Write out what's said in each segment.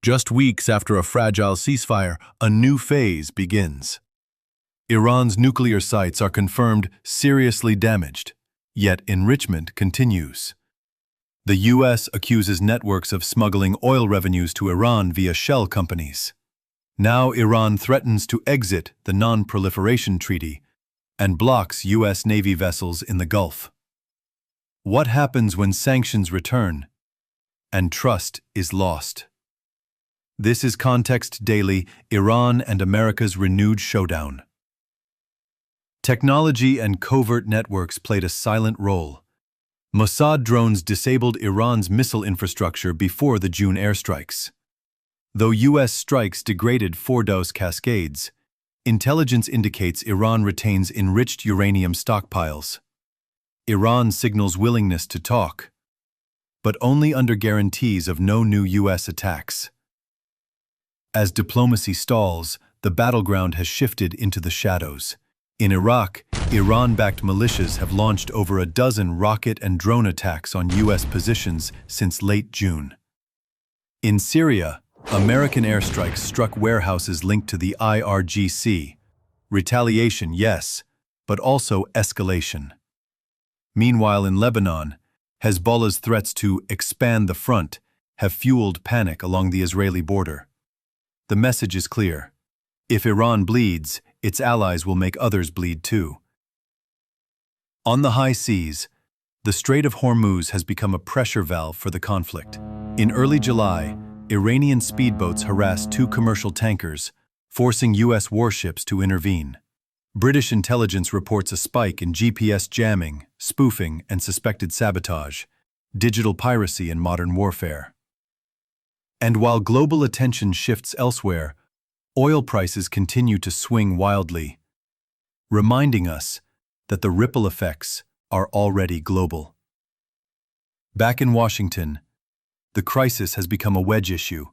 Just weeks after a fragile ceasefire, a new phase begins. Iran's nuclear sites are confirmed seriously damaged, yet enrichment continues. The U.S. accuses networks of smuggling oil revenues to Iran via shell companies. Now Iran threatens to exit the Non-Proliferation Treaty and blocks U.S. Navy vessels in the Gulf. What happens when sanctions return and trust is lost? This is Context Daily, Iran and America's renewed showdown. Technology and covert networks played a silent role. Mossad drones disabled Iran's missile infrastructure before the June airstrikes. Though U.S. strikes degraded Fordows cascades, intelligence indicates Iran retains enriched uranium stockpiles. Iran signals willingness to talk, but only under guarantees of no new U.S. attacks. As diplomacy stalls, the battleground has shifted into the shadows. In Iraq, Iran-backed militias have launched over a dozen rocket and drone attacks on U.S. positions since late June. In Syria, American airstrikes struck warehouses linked to the IRGC. Retaliation, yes, but also escalation. Meanwhile, in Lebanon, Hezbollah's threats to expand the front have fueled panic along the Israeli border. The message is clear. If Iran bleeds, its allies will make others bleed too. On the high seas, the Strait of Hormuz has become a pressure valve for the conflict. In early July, Iranian speedboats harassed two commercial tankers, forcing U.S. warships to intervene. British intelligence reports a spike in GPS jamming, spoofing, and suspected sabotage, digital piracy in modern warfare. And while global attention shifts elsewhere, oil prices continue to swing wildly, reminding us that the ripple effects are already global. Back in Washington, the crisis has become a wedge issue.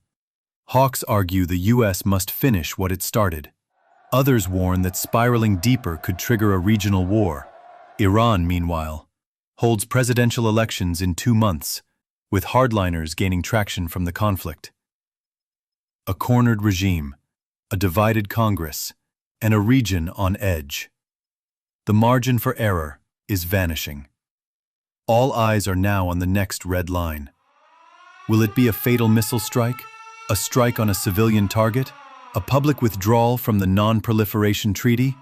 Hawks argue the U.S. must finish what it started. Others warn that spiraling deeper could trigger a regional war. Iran, meanwhile, holds presidential elections in 2 months, with hardliners gaining traction from the conflict. A cornered regime, a divided Congress, and a region on edge. The margin for error is vanishing. All eyes are now on the next red line. Will it be a fatal missile strike? A strike on a civilian target? A public withdrawal from the Non-Proliferation Treaty?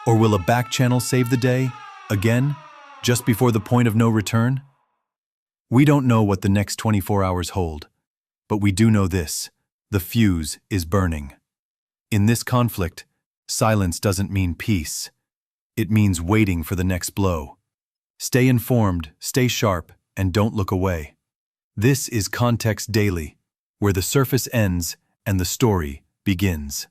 Or will a back channel save the day, again, just before the point of no return? We don't know what the next 24 hours hold, but we do know this: the fuse is burning. In this conflict, silence doesn't mean peace. It means waiting for the next blow. Stay informed, stay sharp, and don't look away. This is Context Daily, where the surface ends and the story begins.